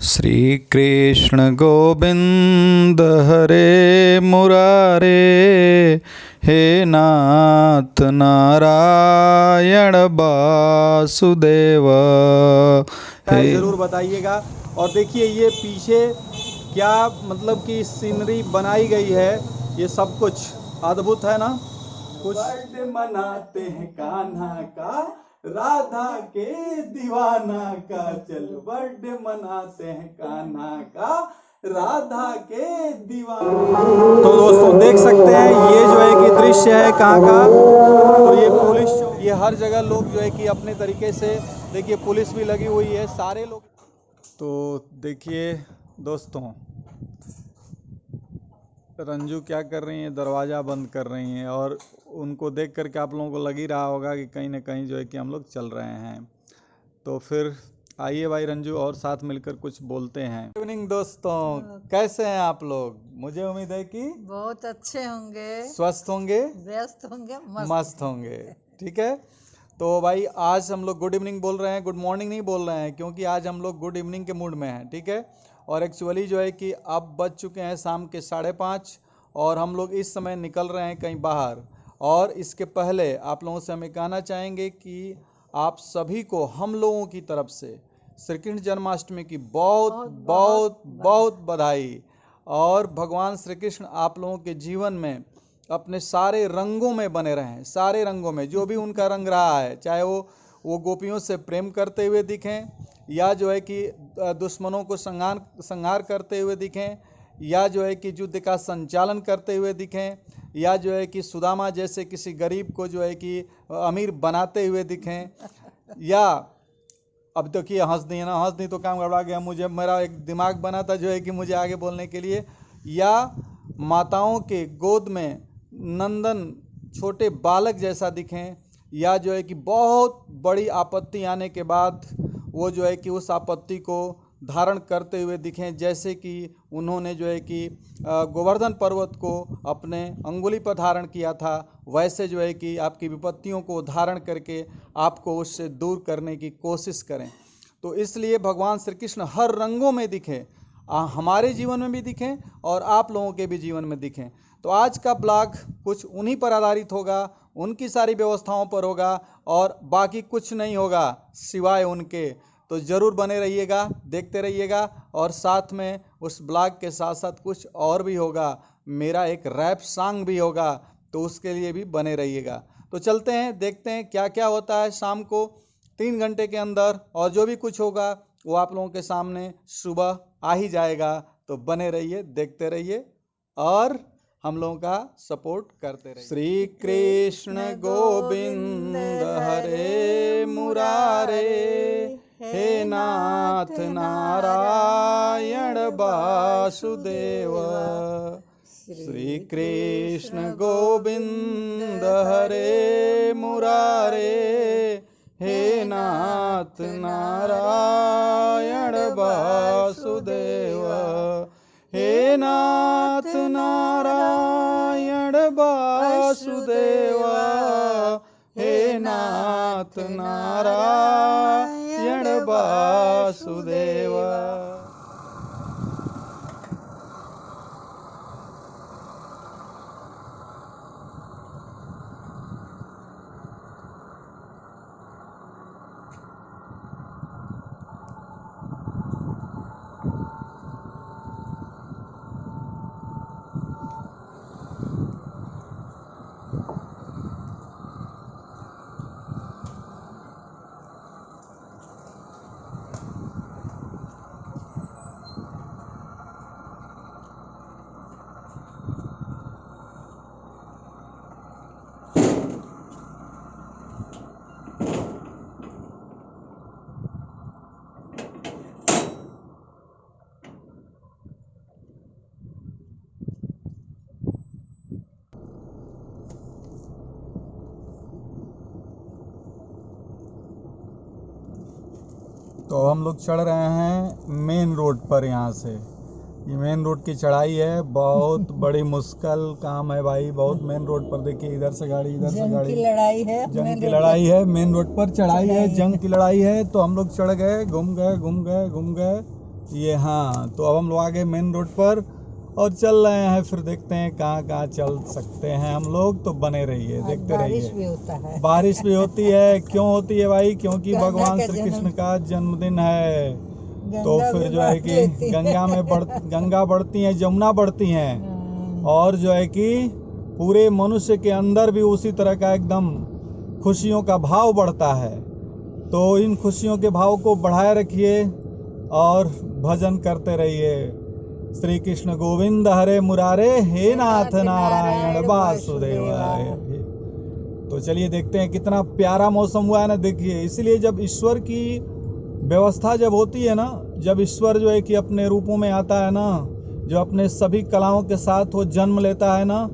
श्री कृष्ण गोविंद हरे मुरारे, हे नाथ नारायण वासुदेव। हे ज़रूर बताइएगा। और देखिए ये पीछे क्या मतलब कि सीनरी बनाई गई है, ये सब कुछ अद्भुत है ना। कुछ बर्थडे मनाते हैं कान्हा का, राधा के दीवाना का, चल बर्थडे मनाते हैं कान्हा का, राधा के दीवाना। तो दोस्तों देख सकते हैं ये जो है कि दृश्य है कहाँ का। तो ये पुलिस, ये हर जगह लोग जो है कि अपने तरीके से, देखिए पुलिस भी लगी हुई है, सारे लोग। तो देखिए दोस्तों, रंजू क्या कर रही हैं, दरवाज़ा बंद कर रही हैं। और उनको देख करके आप लोगों को लग ही रहा होगा कि कहीं ना कहीं जो है कि हम लोग चल रहे हैं। तो फिर आइए भाई रंजू और साथ मिलकर कुछ बोलते हैं। गुड इवनिंग दोस्तों, कैसे हैं आप लोग? मुझे उम्मीद है कि बहुत अच्छे होंगे, स्वस्थ होंगे, व्यस्त होंगे, मस्त होंगे। ठीक है, तो भाई आज हम लोग गुड इवनिंग बोल रहे हैं, गुड मॉर्निंग नहीं बोल रहे हैं, क्योंकि आज हम लोग गुड इवनिंग के मूड में हैं। ठीक है, और एक्चुअली जो है कि अब बज चुके हैं शाम के 5:30 और हम लोग इस समय निकल रहे हैं कहीं बाहर। और इसके पहले आप लोगों से हमें कहना चाहेंगे कि आप सभी को हम लोगों की तरफ से श्री कृष्ण जन्माष्टमी की बहुत बहुत बहुत बधाई। और भगवान श्री कृष्ण आप लोगों के जीवन में अपने सारे रंगों में बने रहें, सारे रंगों में जो भी उनका रंग रहा है, चाहे वो गोपियों से प्रेम करते हुए दिखें, या जो है कि दुश्मनों को संहार करते हुए दिखें, या जो है कि युद्ध का संचालन करते हुए दिखें, या जो है कि सुदामा जैसे किसी गरीब को जो है कि अमीर बनाते हुए दिखें, या अब देखिए हंस दी ना, हंस दी तो काम गड़बड़ा गया। मुझे मेरा एक दिमाग बना था जो है कि मुझे आगे बोलने के लिए, या माताओं के गोद में नंदन छोटे बालक जैसा दिखें, या जो है कि बहुत बड़ी आपत्ति आने के बाद वो जो है कि उस आपत्ति को धारण करते हुए दिखें, जैसे कि उन्होंने जो है कि गोवर्धन पर्वत को अपने अंगुली पर धारण किया था, वैसे जो है कि आपकी विपत्तियों को धारण करके आपको उससे दूर करने की कोशिश करें। तो इसलिए भगवान श्री कृष्ण हर रंगों में दिखें, हमारे जीवन में भी दिखें और आप लोगों के भी जीवन में दिखें। तो आज का ब्लॉग कुछ उन्हीं पर आधारित होगा, उनकी सारी व्यवस्थाओं पर होगा और बाकी कुछ नहीं होगा सिवाय उनके। तो ज़रूर बने रहिएगा, देखते रहिएगा। और साथ में उस ब्लॉग के साथ साथ कुछ और भी होगा, मेरा एक रैप सॉन्ग भी होगा, तो उसके लिए भी बने रहिएगा। तो चलते हैं, देखते हैं क्या क्या होता है शाम को 3 घंटे के अंदर, और जो भी कुछ होगा वो आप लोगों के सामने सुबह आ ही जाएगा। तो बने रहिए, देखते रहिए और हम लोगों का सपोर्ट करते रहिए। श्री कृष्ण गोविंद हरे मुरारे, हे नाथ नारायण वासुदेव। श्री कृष्ण गोविंद हरे मुरारे, हे नाथ नारायण वासुदेव, हे नाथ नारायण वासुदेव, हे नाथ नारायण वासुदेव। तो हम लोग चढ़ रहे हैं मेन रोड पर। यहाँ से ये मेन रोड की चढ़ाई है, बहुत बड़ी मुश्किल काम है भाई। बहुत मेन रोड पर देखिए, इधर से गाड़ी, इधर से गाड़ी, लड़ाई है, जंग की लड़ाई है, मेन रोड पर चढ़ाई है, जंग की लड़ाई है। तो हम लोग चढ़ गए, घूम गए, ये हाँ, तो अब हम लोग आ गए मेन रोड पर और चल रहे हैं, फिर देखते हैं कहाँ कहाँ चल सकते हैं हम लोग। तो बने रहिए, देखते बारिश रहिए। भी होता है। बारिश भी होती है, क्यों होती है भाई? क्योंकि गंगा भगवान का श्री जन्म। कृष्ण का जन्मदिन है। तो गंगा फिर भी जो है बढ़ कि लेती गंगा बढ़ती हैं, जमुना बढ़ती हैं, हाँ। और जो है कि पूरे मनुष्य के अंदर भी उसी तरह का एकदम खुशियों का भाव बढ़ता है। तो इन खुशियों के भाव को बढ़ाए रखिए और भजन करते रहिए। श्री कृष्ण गोविंद हरे मुरारे, हे नाथ नारायण वासुदेवाय। तो चलिए देखते हैं, कितना प्यारा मौसम हुआ है ना, देखिए। इसलिए जब ईश्वर की व्यवस्था जब होती है ना, जब ईश्वर जो है कि अपने रूपों में आता है ना, जो अपने सभी कलाओं के साथ वो जन्म लेता है ना,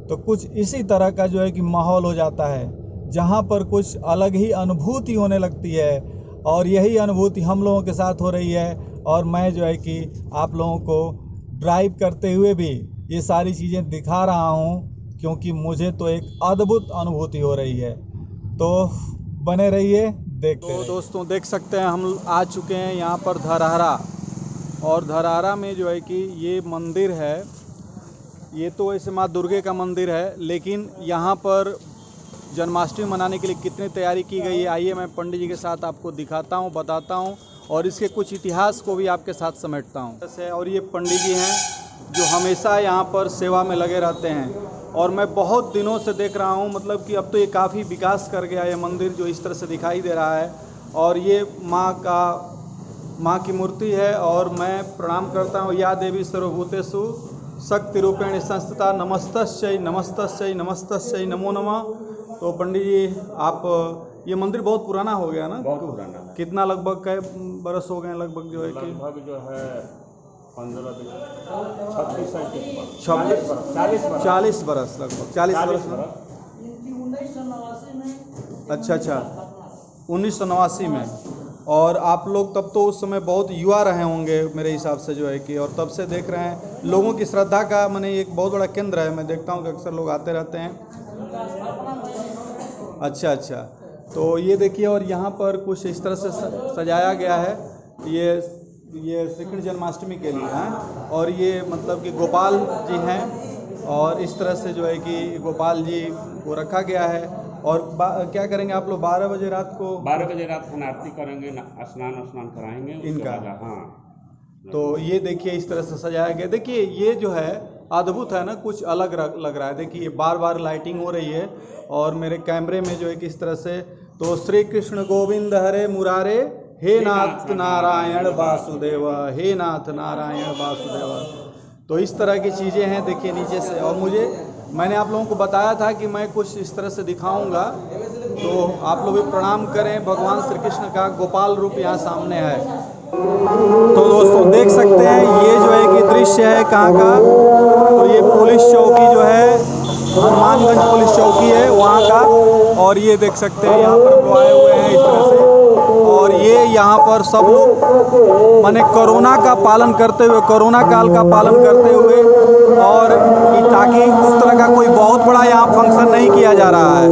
तो कुछ इसी तरह का जो है कि माहौल हो जाता है, जहाँ पर कुछ अलग ही अनुभूति होने लगती है। और यही अनुभूति हम लोगों के साथ हो रही है। और मैं जो है कि आप लोगों को ड्राइव करते हुए भी ये सारी चीज़ें दिखा रहा हूँ, क्योंकि मुझे तो एक अद्भुत अनुभूति हो रही है। तो बने रहिए, देखते रहिए। दोस्तों देख सकते हैं, हम आ चुके हैं यहाँ पर धरहरा। और धरहरा में जो है कि ये मंदिर है, ये तो ऐसे माँ दुर्गे का मंदिर है, लेकिन यहाँ पर जन्माष्टमी मनाने के लिए कितनी तैयारी की गई है, आइए मैं पंडित जी के साथ आपको दिखाता हूँ, बताता हूँ, और इसके कुछ इतिहास को भी आपके साथ समेटता हूँ। और ये पंडित जी हैं जो हमेशा यहाँ पर सेवा में लगे रहते हैं, और मैं बहुत दिनों से देख रहा हूँ, मतलब कि अब तो ये काफ़ी विकास कर गया है, ये मंदिर जो इस तरह से दिखाई दे रहा है। और ये माँ की मूर्ति है, और मैं प्रणाम करता हूँ। या देवी सर्वभूतेषु शक्ति रूपेण संस्थिता, नमस्तस्यै नमस्तस्यै नमस्तस्यै नमो नमः। तो पंडित जी, आप, ये मंदिर बहुत पुराना हो गया ना? बहुत पुराना है। कितना लगभग कई बरस हो गए लगभग जो है कि? लगभग जो है 15 36 40 बरस लगभग 40 बरस। अच्छा, 1989 में। और आप लोग तब तो उस समय बहुत युवा रहे होंगे मेरे हिसाब से जो है कि, और तब से देख रहे हैं लोगों की श्रद्धा का, माने एक बहुत बड़ा केंद्र है। मैं देखता हूँ कि अक्सर लोग आते रहते हैं। अच्छा, तो ये देखिए, और यहाँ पर कुछ इस तरह से सजाया गया है, ये श्री कृष्ण जन्माष्टमी के लिए हैं। और ये मतलब कि गोपाल जी हैं, और इस तरह से जो है कि गोपाल जी को रखा गया है। और क्या करेंगे आप लोग? 12 बजे रात को 12 बजे रात को आरती करेंगे, स्नान कराएंगे इनका। हाँ। तो ये देखिए इस तरह से सजाया गया। देखिए ये जो है अद्भुत है ना, कुछ अलग लग रहा है। देखिए बार बार लाइटिंग हो रही है, और मेरे कैमरे में जो है कि इस तरह से। तो श्री कृष्ण गोविंद हरे मुरारे, हे नाथ नारायण वासुदेव, हे नाथ नारायण वासुदेव। तो इस तरह की चीज़ें हैं, देखिए नीचे से। और मैंने आप लोगों को बताया था कि मैं कुछ इस तरह से दिखाऊंगा, तो आप लोग भी प्रणाम करें। भगवान श्री कृष्ण का गोपाल रूप यहाँ सामने है। तो दोस्तों देख सकते हैं, ये जो है कि दृश्य है कहाँ का? तो ये पुलिस चौकी जो है, हनुमानगंज पुलिस चौकी है वहाँ का। और ये देख सकते हैं यहाँ पर लोग आए हुए हैं इस तरह से। और ये यहाँ पर सब लोग माने कोरोना का पालन करते हुए, कोरोना काल का पालन करते हुए, और ताकि उस तरह का कोई बहुत बड़ा यहाँ फंक्शन नहीं किया जा रहा है।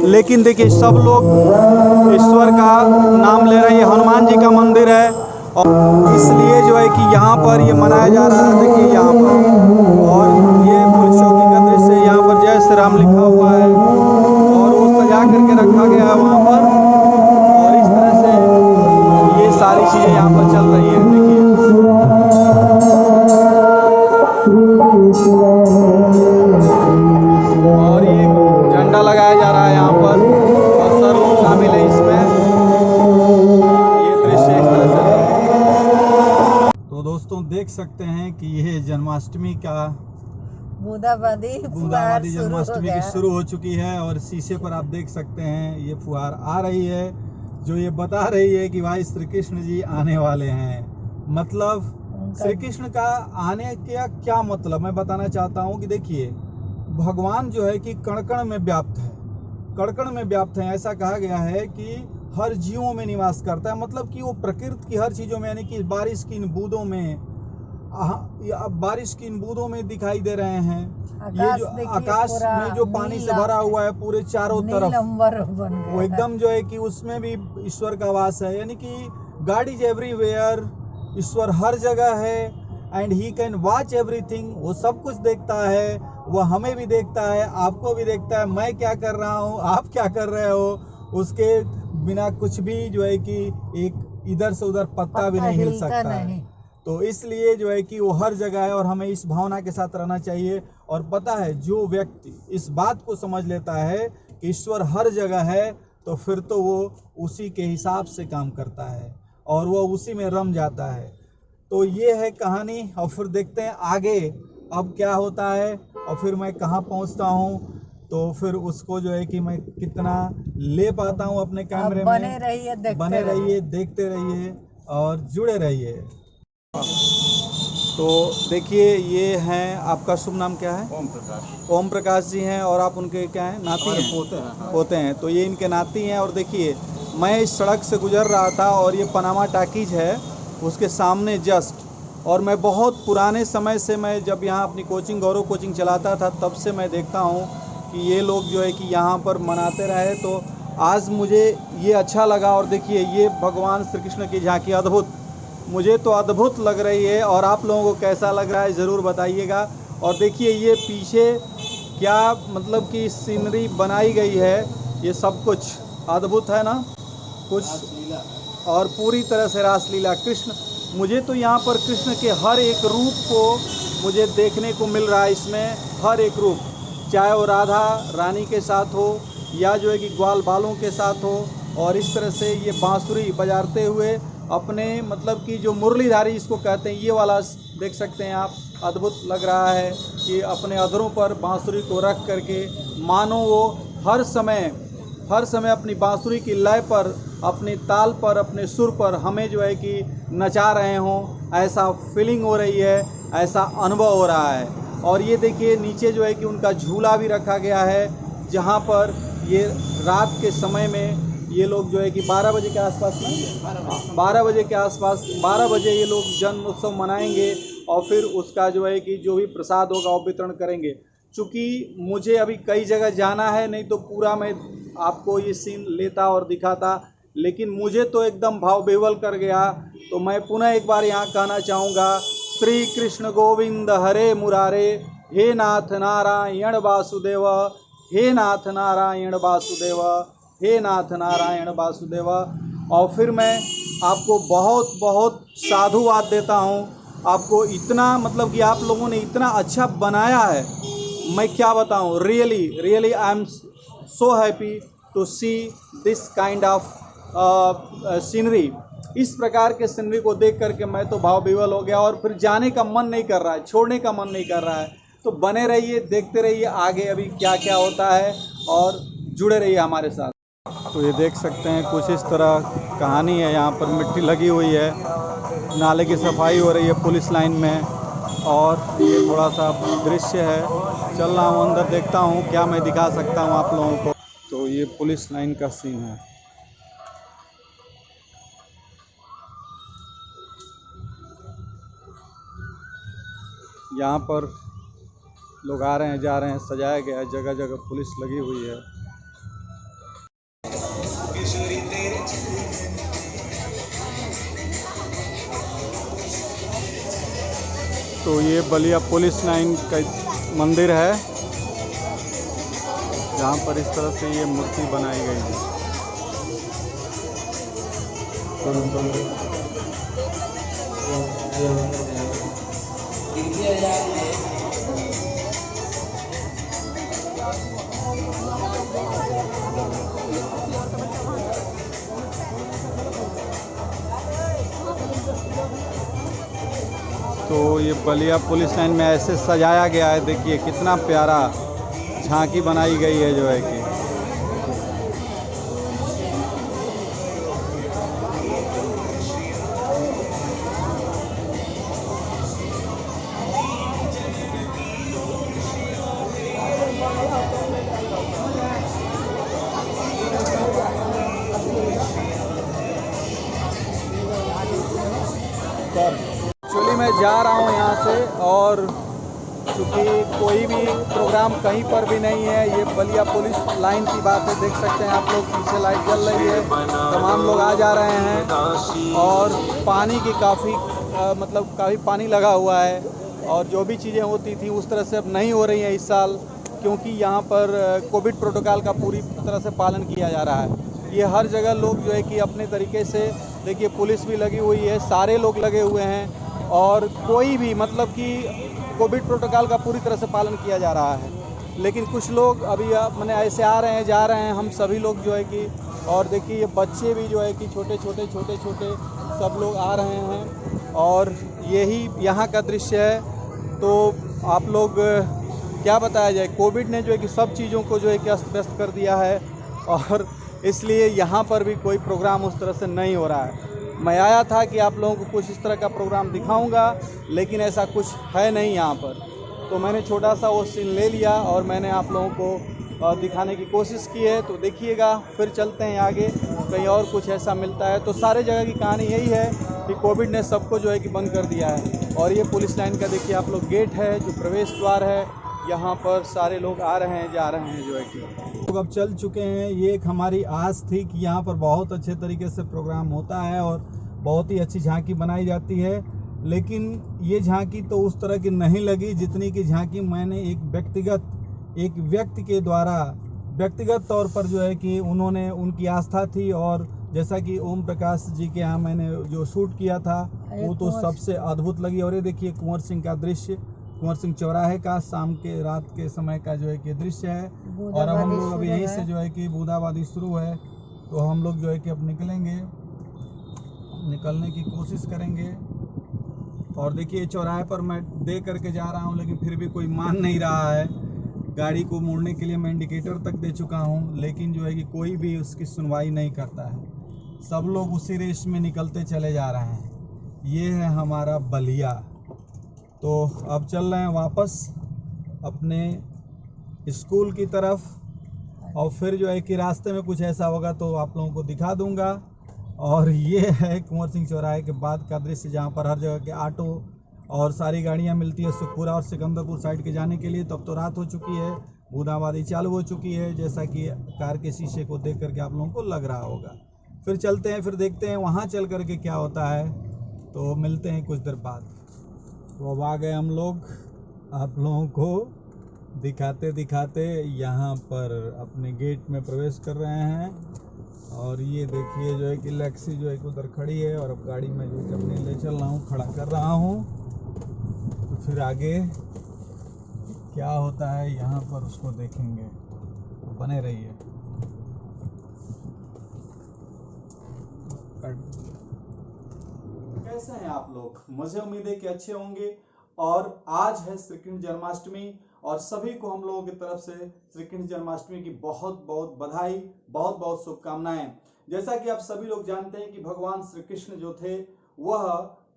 लेकिन देखिए सब लोग ईश्वर का नाम ले रहे हैं। हनुमान जी का मंदिर है, और इसलिए जो है कि यहाँ पर ये मनाया जा रहा है। देखिए यहाँ पर, और ये पुलिस चौकी का दृश्य, यहाँ पर जय श्री राम लिखा हुआ है, और वो सजा करके रखा गया है वहाँ पर। और इस तरह से ये सारी चीज़ें यहाँ पर चल रही है। देखिए और ये झंडा लगाया जा रहा है यहाँ पर, और सर लोग शामिल है इसमें। ये दृश्य इस तरह से। तो दोस्तों देख सकते हैं कि ये जन्माष्टमी का बूंदाबांदी जन्माष्टमी की शुरू हो चुकी है। और शीशे पर आप देख सकते हैं ये फुहार आ रही है, जो ये बता रही है कि भाई श्री कृष्ण जी आने वाले हैं। मतलब श्री कृष्ण का आने का क्या मतलब मैं बताना चाहता हूँ कि देखिए, भगवान जो है कि कण कण में व्याप्त है, कण कण में व्याप्त है। ऐसा कहा गया है कि हर जीवों में निवास करता है। मतलब कि वो प्रकृति की हर चीज़ों में, यानी कि बारिश की इन बूंदों में, बारिश की इन बूंदों में दिखाई दे रहे हैं। ये जो आकाश में जो पानी से भरा हुआ है पूरे चारों तरफ, वो एकदम जो है कि उसमें भी ईश्वर का वास है। यानी कि गॉड इज एवरीवेयर, ईश्वर हर जगह है and he can watch everything. वो सब कुछ देखता है, वो हमें भी देखता है, आपको भी देखता है, मैं क्या कर रहा हूँ, आप क्या कर रहे हो, उसके बिना कुछ भी जो है कि एक इधर से उधर पत्ता भी नहीं हिल हिलता सकता नहीं। है। तो इसलिए जो है कि वो हर जगह है और हमें इस भावना के साथ रहना चाहिए। और पता है, जो व्यक्ति इस बात को समझ लेता है कि ईश्वर हर जगह है, तो फिर तो वो उसी के हिसाब से काम करता है और वो उसी में रम जाता है। तो ये है कहानी, और फिर देखते हैं आगे अब क्या होता है और फिर मैं कहाँ पहुँचता हूँ। तो फिर उसको जो है कि मैं कितना ले पाता हूँ अपने कैमरे में। बने रहिए, देखते रहिए, देखते रहिए और जुड़े रहिए। तो देखिए, ये हैं, आपका शुभ नाम क्या है? ओम प्रकाश। ओम प्रकाश जी हैं और आप उनके क्या हैं, नाती हैं? पोते हैं। हाँ। पोते हैं। तो ये इनके नाती हैं। और देखिए, मैं इस सड़क से गुजर रहा था और ये पनामा टाकीज है उसके सामने जस्ट। और मैं बहुत पुराने समय से, मैं जब यहाँ अपनी कोचिंग गौरव कोचिंग चलाता था, तब से मैं देखता हूँ कि ये लोग जो है कि यहाँ पर मनाते रहे। तो आज मुझे ये अच्छा लगा। और देखिए, ये भगवान श्री कृष्ण की झांकी अद्भुत, मुझे तो अद्भुत लग रही है। और आप लोगों को कैसा लग रहा है ज़रूर बताइएगा। और देखिए, ये पीछे क्या मतलब कि सीनरी बनाई गई है, ये सब कुछ अद्भुत है ना कुछ। और पूरी तरह से रासलीला कृष्ण, मुझे तो यहाँ पर कृष्ण के हर एक रूप को मुझे देखने को मिल रहा है इसमें। हर एक रूप, चाहे वो राधा रानी के साथ हो या जो है कि ग्वाल बालों के साथ हो। और इस तरह से ये बांसुरी बजाते हुए अपने, मतलब कि जो मुरलीधारी इसको कहते हैं, ये वाला देख सकते हैं आप। अद्भुत लग रहा है कि अपने अधरों पर बांसुरी को रख करके मानो वो हर समय अपनी बांसुरी की लय पर, अपनी ताल पर, अपने सुर पर हमें जो है कि नचा रहे हों, ऐसा फीलिंग हो रही है, ऐसा अनुभव हो रहा है। और ये देखिए, नीचे जो है कि उनका झूला भी रखा गया है, जहाँ पर ये रात के समय में ये लोग जो है कि 12 बजे के आसपास में 12 बजे के आसपास 12 बजे ये लोग जन्म उत्सव मनाएंगे और फिर उसका जो है कि जो भी प्रसाद होगा वो वितरण करेंगे। चूँकि मुझे अभी कई जगह जाना है, नहीं तो पूरा मैं आपको ये सीन लेता और दिखाता, लेकिन मुझे तो एकदम भाव विह्वल कर गया। तो मैं पुनः एक बार यहाँ कहना चाहूँगा, श्री कृष्ण गोविंद हरे मुरारे, हे नाथ नारायण वासुदेव, हे नाथ नारायण वासुदेव, हे नाथ नारायण वासुदेव। और फिर मैं आपको बहुत बहुत साधुवाद देता हूँ। आपको इतना, मतलब कि आप लोगों ने इतना अच्छा बनाया है, मैं क्या बताऊँ। Really I am so happy to see this kind of scenery. इस प्रकार के सीनरी को देख करके मैं तो भाव विह्वल हो गया और फिर जाने का मन नहीं कर रहा है, छोड़ने का मन नहीं कर रहा है। तो बने रहिए, देखते रहिए आगे अभी क्या क्या होता है और जुड़े रहिए हमारे साथ। तो ये देख सकते हैं, कुछ इस तरह कहानी है। यहाँ पर मिट्टी लगी हुई है, नाले की सफाई हो रही है पुलिस लाइन में। और ये थोड़ा सा दृश्य है, चल रहा हूँ अंदर, देखता हूँ क्या मैं दिखा सकता हूँ आप लोगों को। तो ये पुलिस लाइन का सीन है। यहाँ पर लोग आ रहे हैं, जा रहे हैं, सजाया गया है, जगह जगह पुलिस लगी हुई है। तो ये बलिया पुलिस लाइन का मंदिर है, जहाँ पर इस तरह से ये मूर्ति बनाई गई है। तो ये बलिया पुलिस लाइन में ऐसे सजाया गया है, देखिए कितना प्यारा झांकी बनाई गई है जो है कि। एक्चुअली मैं जा रहा हूँ यहाँ से, और चूँकि कोई भी प्रोग्राम कहीं पर भी नहीं है, ये बलिया पुलिस लाइन की बात है। देख सकते हैं आप लोग, पीछे लाइट जल रही है, तमाम लोग आ जा रहे हैं और पानी की काफ़ी मतलब काफ़ी पानी लगा हुआ है और जो भी चीज़ें होती थी उस तरह से अब नहीं हो रही हैं इस साल, क्योंकि यहाँ पर कोविड प्रोटोकॉल का पूरी तरह से पालन किया जा रहा है। ये हर जगह लोग जो है कि अपने तरीके से, देखिए पुलिस भी लगी हुई है, सारे लोग लगे हुए हैं और कोई भी मतलब कि कोविड प्रोटोकॉल का पूरी तरह से पालन किया जा रहा है। लेकिन कुछ लोग अभी मैंने ऐसे आ रहे हैं जा रहे हैं, हम सभी लोग जो है कि, और देखिए ये बच्चे भी जो है कि छोटे छोटे सब लोग आ रहे हैं और यही यहाँ का दृश्य है। तो आप लोग क्या बताया जाए, कोविड ने जो है कि सब चीज़ों को जो है कि अस्त व्यस्त कर दिया है और इसलिए यहाँ पर भी कोई प्रोग्राम उस तरह से नहीं हो रहा है। मैं आया था कि आप लोगों को कुछ इस तरह का प्रोग्राम दिखाऊंगा, लेकिन ऐसा कुछ है नहीं यहाँ पर। तो मैंने छोटा सा वो सीन ले लिया और मैंने आप लोगों को दिखाने की कोशिश की है। तो देखिएगा, फिर चलते हैं आगे, कहीं और कुछ ऐसा मिलता है। तो सारे जगह की कहानी यही है कि कोविड ने सबको जो है कि बंद कर दिया है। और ये पुलिस लाइन का देखिए आप लोग गेट है, जो प्रवेश द्वार है, यहाँ पर सारे लोग आ रहे हैं जा रहे हैं जो है कि लोग अब चल चुके हैं। ये एक हमारी आस थी कि यहाँ पर बहुत अच्छे तरीके से प्रोग्राम होता है और बहुत ही अच्छी झांकी बनाई जाती है, लेकिन ये झांकी तो उस तरह की नहीं लगी जितनी की झांकी मैंने एक व्यक्ति के द्वारा व्यक्तिगत तौर पर जो है कि उन्होंने, उनकी आस्था थी और जैसा कि ओम प्रकाश जी के यहाँ मैंने जो शूट किया था वो तो सबसे अद्भुत लगी। और ये देखिए कुंवर सिंह का दृश्य, कुंवर सिंह चौराहे का शाम के रात के समय का जो है कि दृश्य है। और अब हम लोग अभी यहीं से जो है कि बूंदाबांदी शुरू है, तो हम लोग जो है कि अब निकलने की कोशिश करेंगे। और देखिए चौराहे पर मैं दे करके जा रहा हूँ, लेकिन फिर भी कोई मान नहीं रहा है। गाड़ी को मोड़ने के लिए मैं इंडिकेटर तक दे चुका हूँ, लेकिन जो है कि कोई भी उसकी सुनवाई नहीं करता है। सब लोग उसी रेस में निकलते चले जा रहे हैं। ये है हमारा बलिया। तो अब चल रहे हैं वापस अपने स्कूल की तरफ, और फिर जो है कि रास्ते में कुछ ऐसा होगा तो आप लोगों को दिखा दूंगा। और ये है कुंवर सिंह चौराहे के बाद का दृश्य, जहाँ पर हर जगह के ऑटो और सारी गाड़ियाँ मिलती है सुखपुरा और सिकंदरपुर साइड के जाने के लिए। तब तो रात हो चुकी है, बूंदाबांदी चालू हो चुकी है, जैसा कि कार के शीशे को देख करके आप लोगों को लग रहा होगा। फिर चलते हैं, फिर देखते हैं वहाँ चल करके क्या होता है। तो मिलते हैं कुछ देर बाद। तो अब आ गए हम लोग, आप लोगों को दिखाते दिखाते यहाँ पर अपने गेट में प्रवेश कर रहे हैं। और ये देखिए जो है कि लैक्सी जो है कि उधर खड़ी है, और अब गाड़ी में जो है अपने ले चल रहा हूँ, खड़ा कर रहा हूँ। तो फिर आगे क्या होता है यहाँ पर उसको देखेंगे, तो बने रहिए। कैसे हैं आप लोग? मुझे उम्मीद है कि अच्छे होंगे। और आज है श्री कृष्ण जन्माष्टमी, और सभी को हम लोगों की तरफ से श्री कृष्ण जन्माष्टमी की बहुत बहुत बधाई, बहुत बहुत शुभकामनाएं। जैसा कि आप सभी लोग जानते हैं कि भगवान श्री कृष्ण जो थे वह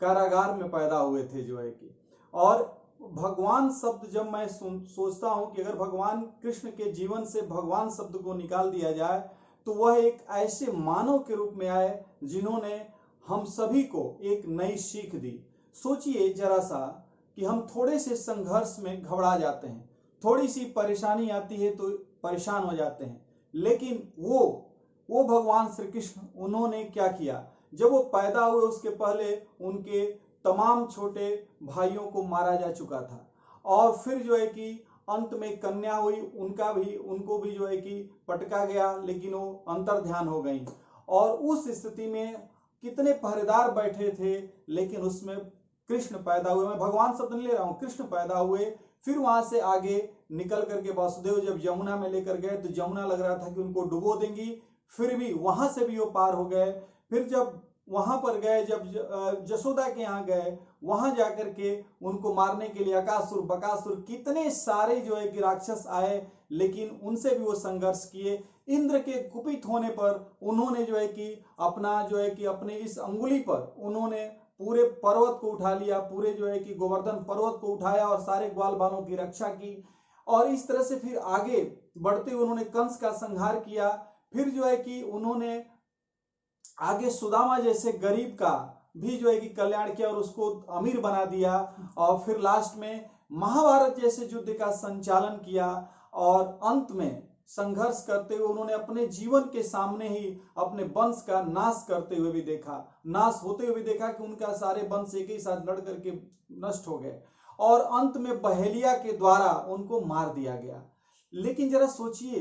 कारागार में पैदा हुए थे जो है कि, और भगवान शब्द जब मैं सोचता हूं कि अगर भगवान कृष्ण के जीवन से भगवान शब्द को निकाल दिया जाए तो वह एक ऐसे मानव के रूप में आए जिन्होंने हम सभी को एक नई सीख दी। सोचिए जरा सा कि हम थोड़े से संघर्ष में घबरा जाते हैं, थोड़ी सी परेशानी आती है तो परेशान हो जाते हैं, लेकिन वो भगवान श्री कृष्ण, उन्होंने क्या किया? जब वो पैदा हुए उसके पहले उनके तमाम छोटे भाइयों को मारा जा चुका था, और फिर जो है कि अंत में कन्या हुई, उनको भी जो है कि पटका गया, लेकिन वो अंतर ध्यान हो गई। और उस स्थिति में कितने पहरेदार बैठे थे, लेकिन उसमें कृष्ण पैदा हुए। मैं भगवान शब्द नहीं ले रहा हूं, कृष्ण पैदा हुए। फिर वहां से आगे निकल करके वासुदेव जब यमुना में लेकर गए तो यमुना लग रहा था कि उनको डुबो देंगी, फिर भी वहां से भी वो पार हो गए। फिर जब वहां पर गए, जब जसोदा के यहाँ गए, वहां जाकर के उनको मारने के लिए अकासुर, बकासुर, कितने सारे जो है कि राक्षस आए, लेकिन उनसे भी वो संघर्ष किए। इंद्र के कुपित होने पर उन्होंने जो है कि अपने इस अंगुली पर उन्होंने पूरे पर्वत को उठा लिया, पूरे जो है कि गोवर्धन पर्वत को उठाया और सारे ग्वाल बालों की रक्षा की। और इस तरह से फिर आगे बढ़ते हुए उन्होंने कंस का संहार किया। फिर जो है कि उन्होंने आगे सुदामा जैसे गरीब का भी जो है कि कल्याण किया और उसको अमीर बना दिया। और फिर लास्ट में महाभारत जैसे युद्ध का संचालन किया, और अंत में संघर्ष करते हुए उन्होंने अपने जीवन के सामने ही अपने वंश का नाश करते हुए भी देखा, नाश होते हुए भी देखा कि उनका सारे वंश एक ही साथ लड़ करके नष्ट हो गए और अंत में बहेलिया के द्वारा उनको मार दिया गया। लेकिन जरा सोचिए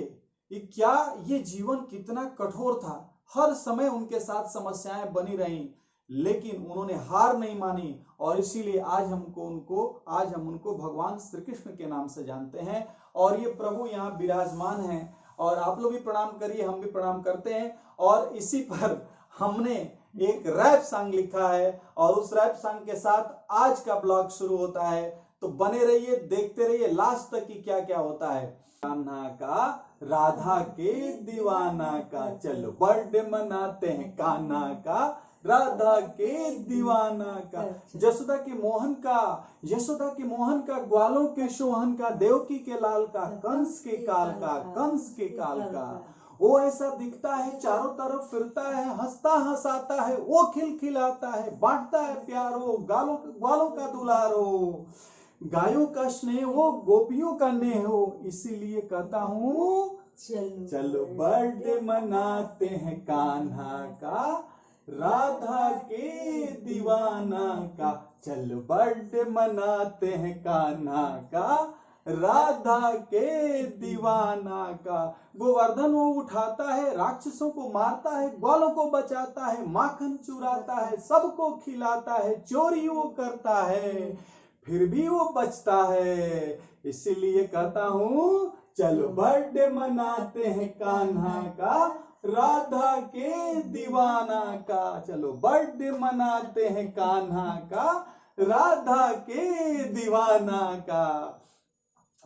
कि क्या ये जीवन कितना कठोर था। हर समय उनके साथ समस्याएं बनी रहीं, लेकिन उन्होंने हार नहीं मानी और इसीलिए आज हम उनको भगवान श्री कृष्ण के नाम से जानते हैं। और ये प्रभु यहाँ विराजमान हैं और आप लोग भी प्रणाम करिए, हम भी प्रणाम करते हैं। और इसी पर हमने एक रैप सॉन्ग लिखा है और उस रैप सॉन्ग के साथ आज का ब्लॉग शुरू होता है। तो बने रहिए, देखते रहिए लास्ट तक कि क्या क्या होता है। कान्हा का राधा के दीवाना का, चलो बर्थडे मनाते हैं कान्हा का राधा के दीवाना का। यशोदा के मोहन का, ग्वालों के शोहन का, देवकी के लाल का, कंस के काल का। वो ऐसा दिखता है, चारों तरफ फिरता है, हंसता हंसाता है, वो खिलखिलाता है, बांटता है प्यारो, ग्वालों का दुलारो, गायों का स्नेह हो, गोपियों का नेह हो। इसीलिए कहता हूँ चलो बर्थडे मनाते हैं कान्हा का राधा के दीवाना का, चलो बर्थडे मनाते हैं कान्हा का राधा के दीवाना का। गोवर्धन वो उठाता है, राक्षसों को मारता है, ग्वालों को बचाता है, माखन चुराता है, सबको खिलाता है, चोरी वो करता है, फिर भी वो बचता है। इसीलिए कहता हूँ चलो बर्थडे मनाते हैं कान्हा का राधा के दीवाना का, चलो बर्थडे मनाते हैं कान्हा का राधा के दीवाना का।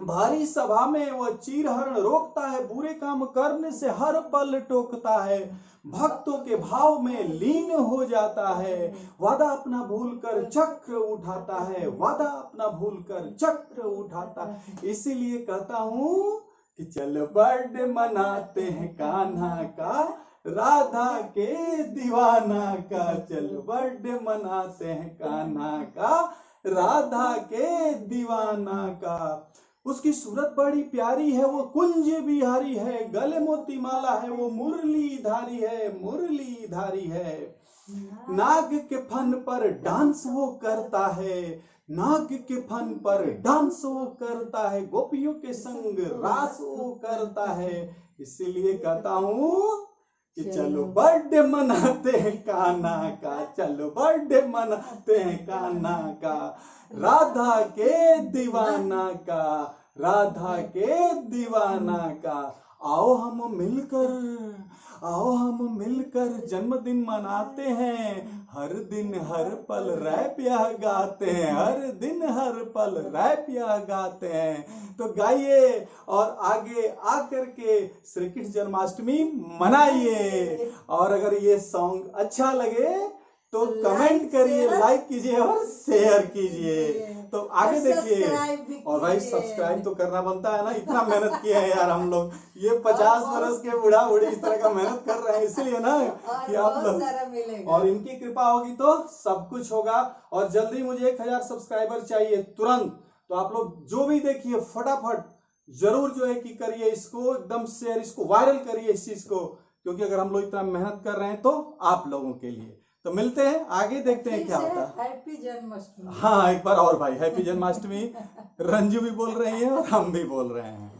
भारी सभा में वह चीरहरण रोकता है, बुरे काम करने से हर पल टोकता है, भक्तों के भाव में लीन हो जाता है, वादा अपना भूलकर चक्र उठाता है, वादा अपना भूलकर चक्र उठाता है। इसीलिए कहता हूँ कि चलो बर्थडे मनाते हैं कान्हा का राधा के दीवाना का, चलो बर्थडे मनाते हैं कान्हा का राधा के दीवाना का। उसकी सूरत बड़ी प्यारी है, वो कुंज बिहारी है, गले मोती माला है, वो मुरलीधारी है। नाग के फन पर डांस वो करता है, नाग के फन पर डांस वो करता है, गोपियों के संग रास वो करता है। इसीलिए कहता हूँ कि चलो बर्थडे मनाते हैं कान्हा का, चलो बर्थडे मनाते हैं कान्हा का राधा के दीवाना का, राधा के दीवाना का। आओ हम मिलकर जन्मदिन मनाते हैं, हर दिन हर पल रैप यह गाते हैं, हर दिन हर पल रैप यह गाते हैं। तो गाइए और आगे आकर के श्री कृष्ण जन्माष्टमी मनाइए। और अगर ये सॉन्ग अच्छा लगे तो कमेंट करिए, लाइक कीजिए और शेयर कीजिए। तो आगे देखिए। और भाई सब्सक्राइब तो करना बनता है ना, इतना मेहनत किया है यार हम लोग, ये 50 वर्ष के बूढ़ा बूढ़ी इस तरह का मेहनत कर रहे हैं, इसलिए ना कि आप लोग, और इनकी कृपा होगी तो सब कुछ होगा। और जल्दी मुझे 1000 सब्सक्राइबर चाहिए तुरंत। तो आप लोग जो भी देखिए फटाफट जरूर जो है कि करिए, इसको एकदम शेयर, इसको वायरल करिए इस चीज को, क्योंकि अगर हम लोग इतना मेहनत कर रहे हैं तो आप लोगों के लिए। तो मिलते हैं आगे, देखते हैं क्या होता है। हैप्पी जन्माष्टमी। हाँ एक बार और भाई हैप्पी जन्माष्टमी। रंजू भी बोल रही है और हम भी बोल रहे हैं।